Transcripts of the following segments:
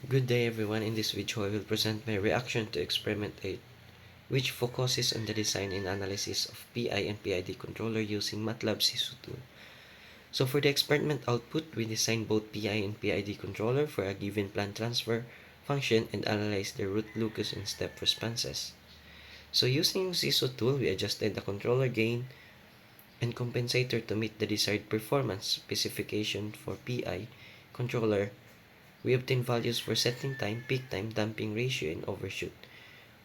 Good day everyone. In this video I will present my reaction to experiment 8, which focuses on the design and analysis of PI and PID controller using MATLAB SISU tool. So for the experiment output, we designed both PI and PID controller for a given plant transfer function and analyzed the root locus and step responses. So using SISU tool, we adjusted the controller gain and compensator to meet the desired performance specification for PI controller. We obtained values for setting time, peak time, damping ratio, and overshoot.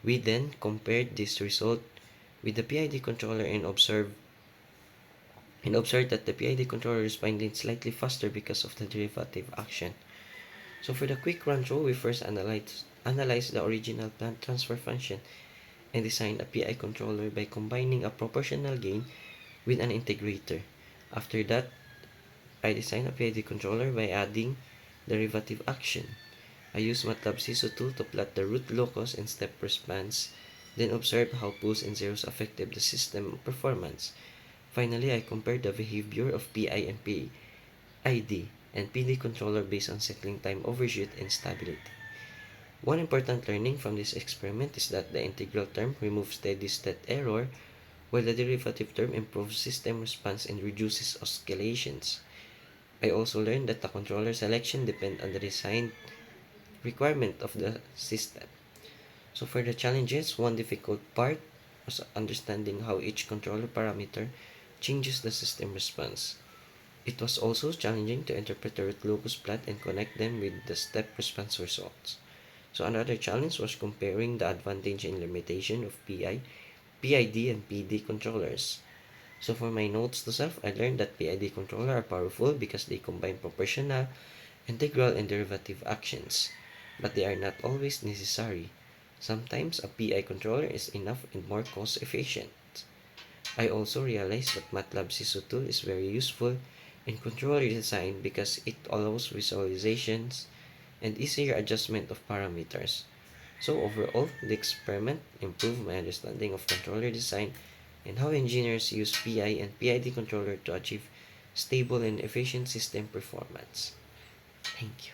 We then compared this result with the PID controller and observed that the PID controller responded slightly faster because of the derivative action. So for the quick run through, we first analyzed the original plant transfer function and designed a PI controller by combining a proportional gain with an integrator. After that, I designed a PID controller by adding derivative action. I used MATLAB SISU tool to plot the root locus and step response, then observe how pulls and zeros affected the system performance. Finally, I compared the behavior of PI and PID and PD controller based on cycling time, overshoot, and stability. One important learning from this experiment is that the integral term removes steady state error, while the derivative term improves system response and reduces oscillations. I also learned that the controller selection depends on the design requirement of the system. So for the challenges, one difficult part was understanding how each controller parameter changes the system response. It was also challenging to interpret the root locus plot and connect them with the step response results. So another challenge was comparing the advantage and limitation of PID and PD controllers. So for my notes to self, I learned that PID controller are powerful because they combine proportional, integral, and derivative actions, but they are not always necessary. Sometimes a PI controller is enough and more cost efficient. I also realized that MATLAB SISU tool is very useful in controller design because it allows visualizations and easier adjustment of parameters. So overall, the experiment improved my understanding of controller design and how engineers use PI and PID controller to achieve stable and efficient system performance. Thank you.